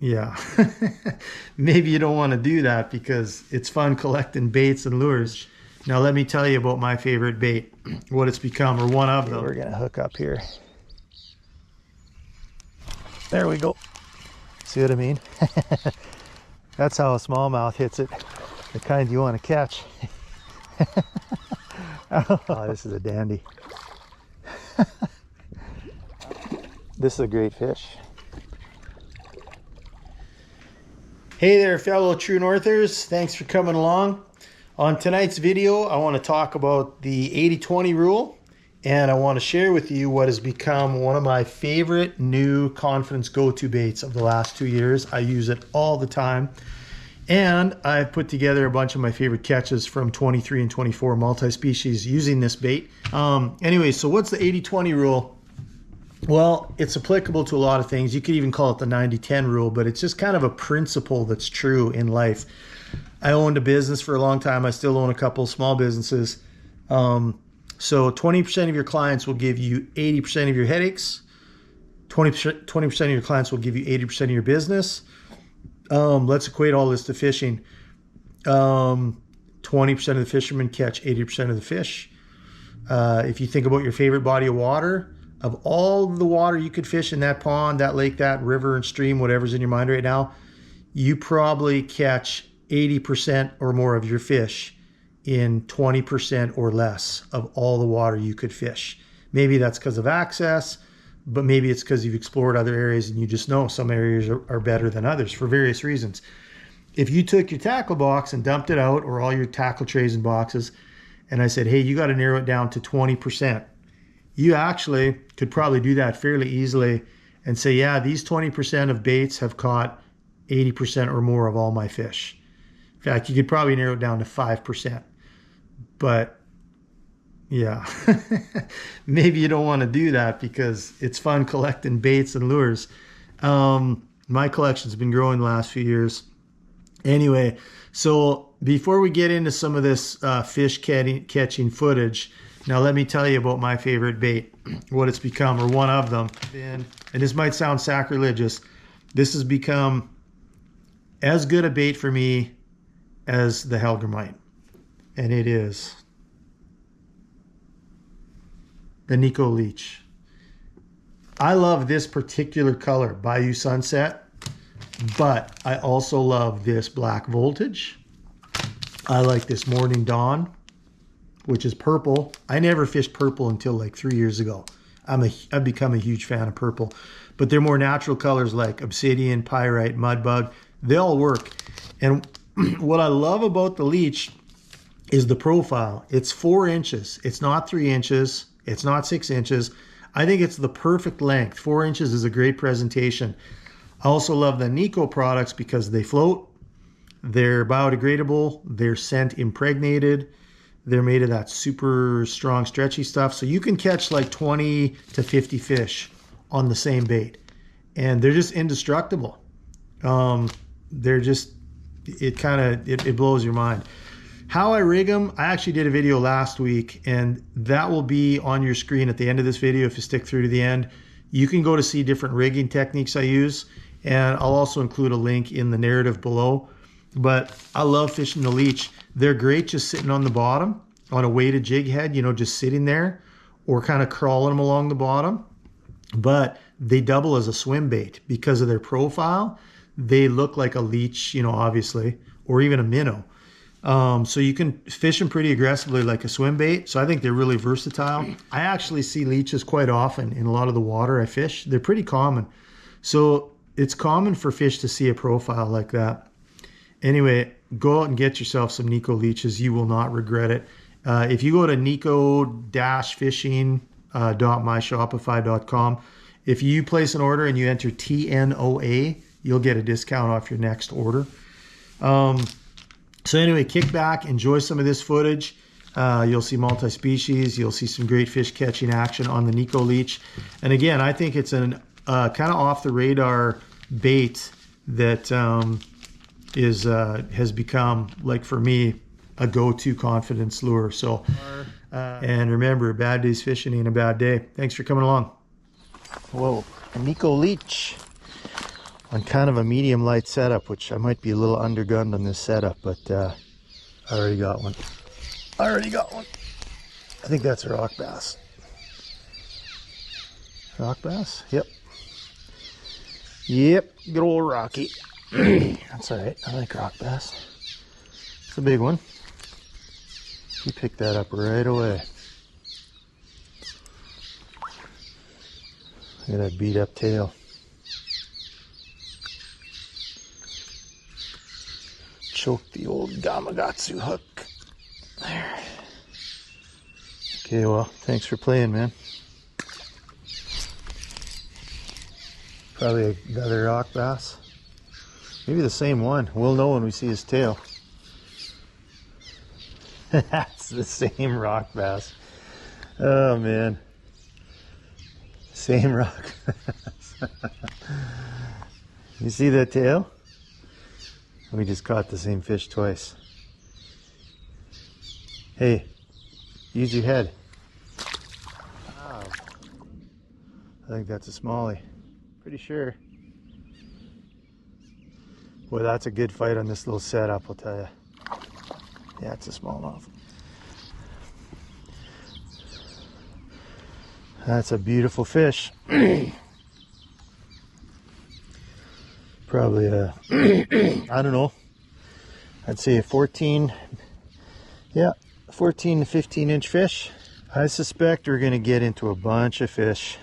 yeah, maybe you don't want to do that because it's fun collecting baits and lures. Now let me tell you about my favorite bait, what it's become, or one of them. We're gonna hook up here. There we go. See what I mean? That's how a smallmouth hits it, the kind you want to catch. Oh, this is a dandy. This is a great fish. Hey there, fellow True Northers. Thanks for coming along. On tonight's video, I want to talk about the 80-20 rule, and I want to share with you what has become one of my favorite new confidence go-to baits of the last 2 years. I use it all the time, and I've put together a bunch of my favorite catches from 23 and 24 multi-species using this bait. Anyway, so what's the 80-20 rule? Well, it's applicable to a lot of things. You could even call it the 90-10 rule, but it's just kind of a principle that's true in life. I owned a business for a long time. I still own a couple small businesses. So 20% of your clients will give you 80% of your headaches. 20% of your clients will give you 80% of your business. Let's equate all this to fishing. 20% of the fishermen catch 80% of the fish. If you think about your favorite body of water, of all the water you could fish in that pond, that lake, that river and stream, whatever's in your mind right now, you probably catch 80% or more of your fish in 20% or less of all the water you could fish. Maybe that's because of access, but maybe it's because you've explored other areas and you just know some areas are better than others for various reasons. If you took your tackle box and dumped it out, or all your tackle trays and boxes, and I said, hey, you got to narrow it down to 20%. You actually could probably do that fairly easily and say, yeah, these 20% of baits have caught 80% or more of all my fish. In fact, you could probably narrow it down to 5%. But yeah, maybe you don't want to do that because it's fun collecting baits and lures. My collection's been growing the last few years. Anyway, so before we get into some of this fish catching footage, now let me tell you about my favorite bait, what it's become, or one of them. And this might sound sacrilegious. This has become as good a bait for me as the Hellgrammite. And it is the Nico Leech. I love this particular color, Bayou Sunset, but I also love this Black Voltage. I like this Morning Dawn, which is purple. I never fished purple until like 3 years ago. I've become a huge fan of purple, but they're more natural colors like obsidian, pyrite, mudbug. They all work. And what I love about the Leech is the profile. It's 4 inches. It's not 3 inches. It's not 6 inches. I think it's the perfect length. 4 inches is a great presentation. I also love the Nico products because they float. They're biodegradable. They're scent impregnated. They're made of that super strong, stretchy stuff. So you can catch like 20 to 50 fish on the same bait. And they're just indestructible. They're just, it blows your mind. How I rig them, I actually did a video last week, and that will be on your screen at the end of this video if you stick through to the end. You can go to see different rigging techniques I use, and I'll also include a link in the narrative below. But I love fishing the Leech. They're great just sitting on the bottom on a weighted jig head, you know, just sitting there, or kind of crawling them along the bottom. But they double as a swim bait because of their profile. They look like a leech, you know, obviously, or even a minnow. So you can fish them pretty aggressively like a swim bait. So I think they're really versatile. I actually see leeches quite often in a lot of the water I fish. They're pretty common. So it's common for fish to see a profile like that. Anyway, go out and get yourself some Nico Leeches. You will not regret it. If you go to nico-fishing.myshopify.com, if you place an order and you enter TNOA, you'll get a discount off your next order. So anyway, kick back, enjoy some of this footage. You'll see multi-species. You'll see some great fish catching action on the Nico Leech. And again, I think it's an kind of off the radar bait that has become, like for me, a go-to confidence lure. So, and remember, a bad day's fishing ain't a bad day. Thanks for coming along. Whoa, a Nico Leech on kind of a medium light setup, which I might be a little undergunned on this setup, but I already got one. I think that's a rock bass. Rock bass? Yep. Yep, good old Rocky. That's alright, I like rock bass. It's a big one. He picked that up right away. Look at that beat up tail. Choke the old Gamakatsu hook. There. Okay, well, thanks for playing, man. Probably another rock bass. Maybe the same one. We'll know when we see his tail. That's the same rock bass. Oh, man. Same rock bass. You see that tail? We just caught the same fish twice. Hey, use your head. Wow. I think that's a smallie. Pretty sure. Boy, that's a good fight on this little setup, I'll tell you. Yeah, it's a smallmouth. That's a beautiful fish. Probably a, I don't know, I'd say a 14 to 15 inch fish. I suspect we're gonna get into a bunch of fish,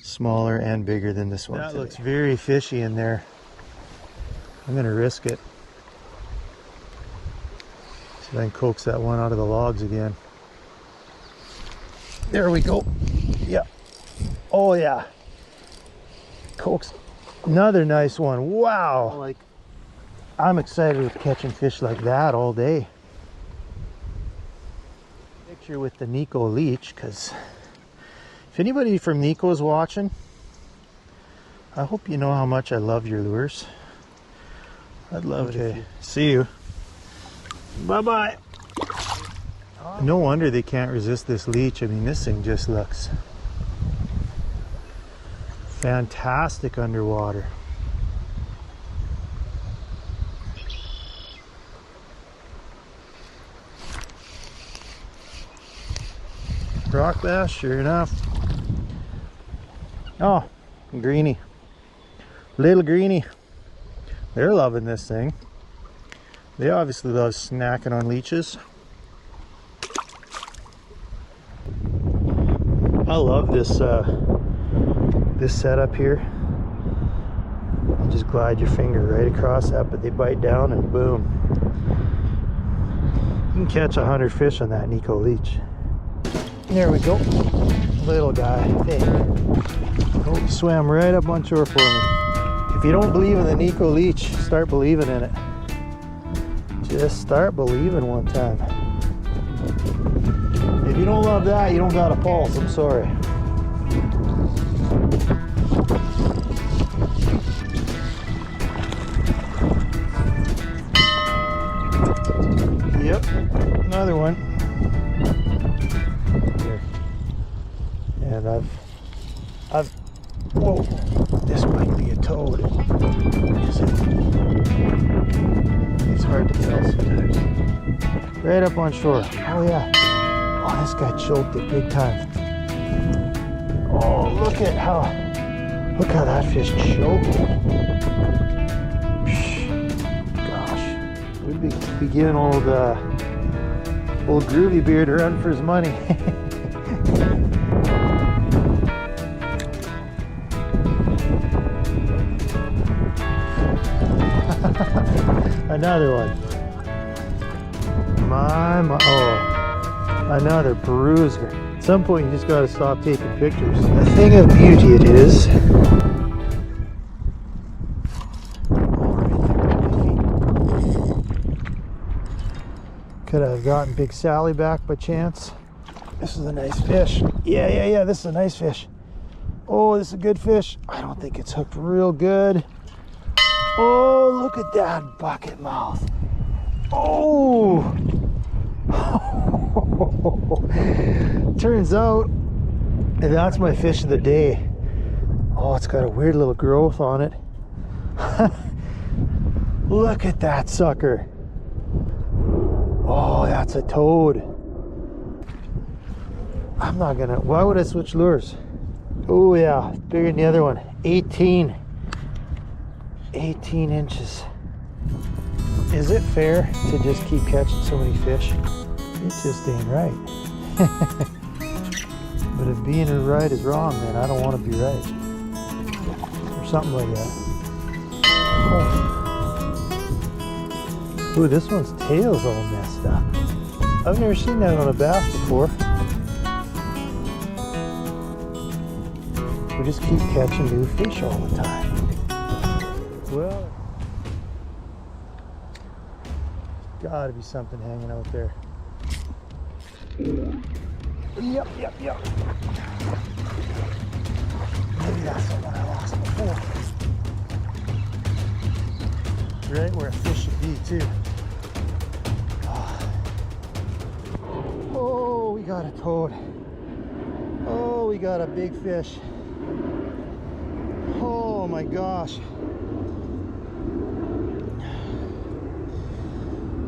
smaller and bigger than this one. That looks very fishy in there. I'm gonna risk it. See if I can coax that one out of the logs again. There we go. Yeah. Oh yeah. Coax. Another nice one. Wow. Like, I'm excited with catching fish like that all day. Picture with the Nico leech, because if anybody from Nico is watching, I hope you know how much I love your lures. I'd love it if you... See you. Bye-bye. No wonder they can't resist this leech. I mean, this thing just looks fantastic underwater. Rock bass, sure enough. Oh, greenie. Little greenie. They're loving this thing. They obviously love snacking on leeches. I love this this setup here. You just glide your finger right across that, but they bite down and boom. You can catch 100 fish on that Nico leech. There we go. Little guy. Hey. Oh, he swam right up on shore for me. If you don't believe in the Nico leech, start believing in it. Just start believing one time. If you don't love that, you don't got a pulse. I'm sorry. Yep, another one. Here. And I've, whoa, this might be a toad. Is it? It's hard to tell sometimes. Right up on shore. Oh yeah. Oh, this guy choked it big time. Oh, look how that fish choked. Gosh, we'd be giving old Groovy Beard a run for his money. Another one. Oh, another bruiser. At some point, you just got to stop taking pictures. A thing of beauty it is. Could I have gotten Big Sally back by chance? This is a nice fish. Yeah, this is a nice fish. Oh, this is a good fish. I don't think it's hooked real good. Oh, look at that bucket mouth. Oh! Turns out, and that's my fish of the day. Oh, it's got a weird little growth on it. Look at that sucker. Oh, that's a toad. I'm not gonna, why would I switch lures? Oh yeah, bigger than the other one. 18 inches. Is it fair to just keep catching so many fish? It just ain't right. But if being right is wrong, then I don't want to be right. Or something like that. Oh. Ooh, this one's tail's all messed up. I've never seen that on a bass before. We just keep catching new fish all the time. Well, there's gotta be something hanging out there. Yep. Maybe that's the one I lost before. Right where a fish should be too. Oh, we got a toad. Oh, we got a big fish. Oh my gosh.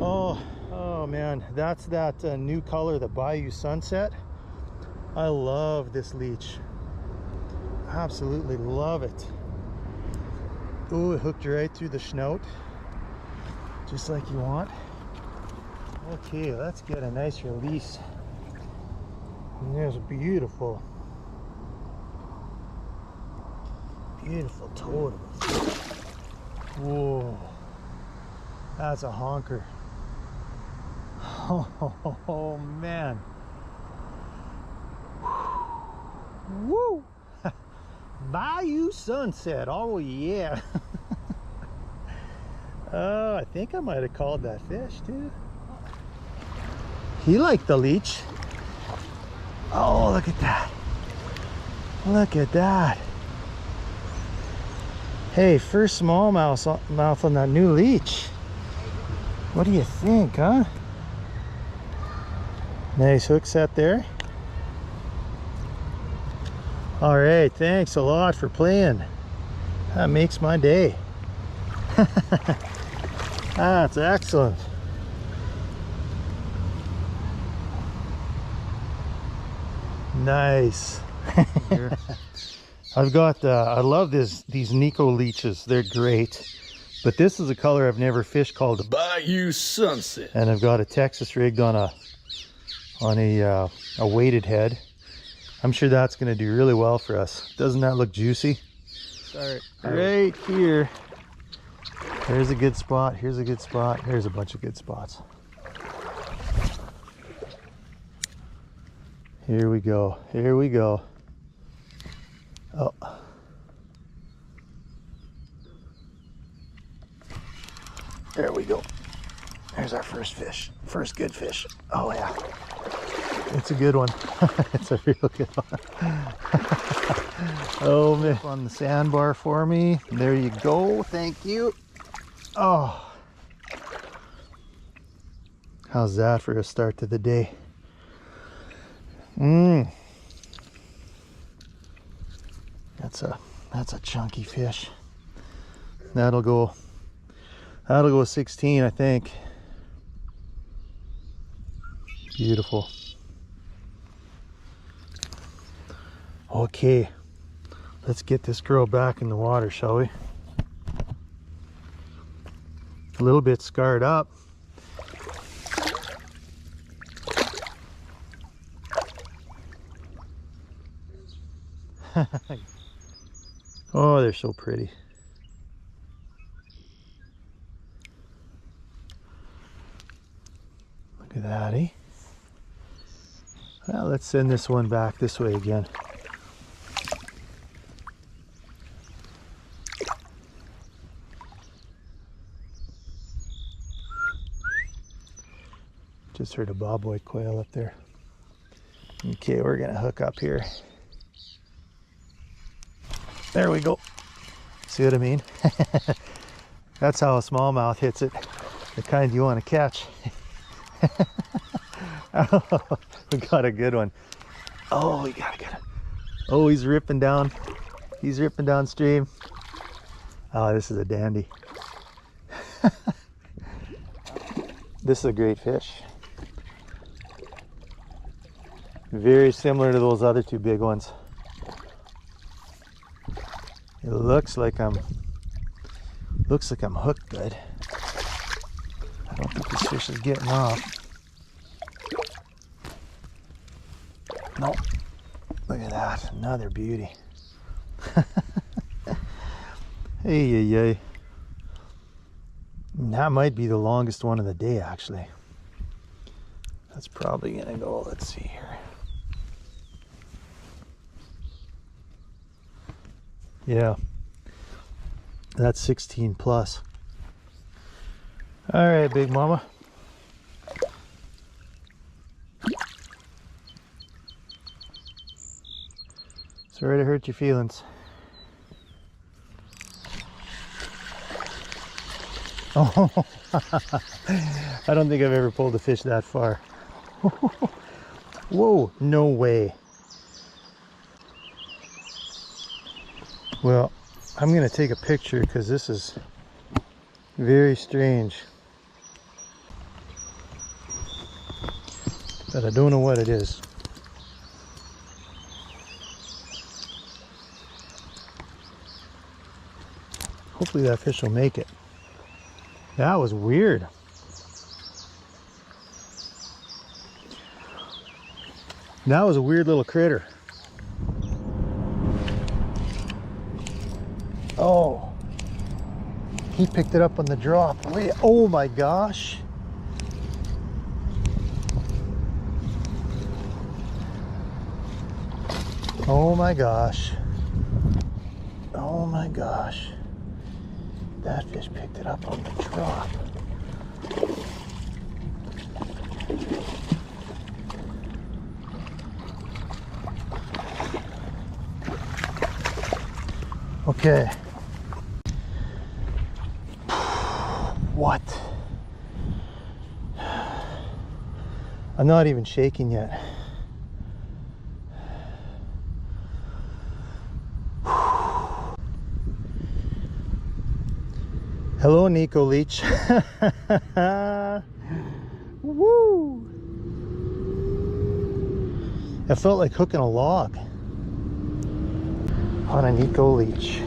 Oh man, that's that new color, the Bayou Sunset. I love this leech. Absolutely love it. Ooh, it hooked right through the snout, just like you want. Okay, let's get a nice release. And there's a beautiful toad. Whoa, that's a honker. Oh man. Woo! Bayou Sunset. Oh yeah. Oh, I think I might have called that fish too. He liked the leech. Oh, look at that. Look at that. Hey, first smallmouth on that new leech. What do you think, huh? Nice hook set there. All right, thanks a lot for playing. That makes my day. That's excellent. Nice. I've got I love these Nico leeches. They're great, but this is a color I've never fished called Bayou Sunset, and I've got a Texas rigged on a weighted head. I'm sure that's going to do really well for us. Doesn't that look juicy? Start right here. There's a good spot. Here's a good spot. Here's a bunch of good spots. Here we go. Here we go. Oh. There we go. There's our first fish. First good fish. Oh yeah. It's a good one. It's a real good one. Oh man. On the sandbar for me. There you go. Thank you. Oh. How's that for a start to the day? That's a chunky fish. That'll go 16, I think. Beautiful. Okay, let's get this girl back in the water, shall we? A little bit scarred up. Oh, they're so pretty. Look at that, eh? Well, let's send this one back this way again. Just heard a bobwhite quail up there. Okay, we're gonna hook up here. There we go. See what I mean? That's how a smallmouth hits it. The kind you want to catch. Oh, we got a good one. Oh, we got a good one. Oh, he's ripping down. He's ripping downstream. Oh, this is a dandy. This is a great fish. Very similar to those other two big ones. It looks like I'm hooked good. I don't think this fish is getting off. Nope. Look at that. Another beauty. Hey, hey, hey. That might be the longest one of the day, actually. That's probably gonna go, let's see here. Yeah. That's 16 plus. All right, big mama. Sorry to hurt your feelings. Oh, I don't think I've ever pulled a fish that far. Whoa, no way. Well, I'm gonna take a picture because this is very strange. But I don't know what it is. Hopefully that fish will make it. That was weird. That was a weird little critter. Oh, he picked it up on the drop. Wait, oh my gosh. Oh my gosh. Oh my gosh. That fish picked it up on the drop. Okay. What? I'm not even shaking yet. Hello, Nico Leach. Woo! I felt like hooking a log on a Nico Leach.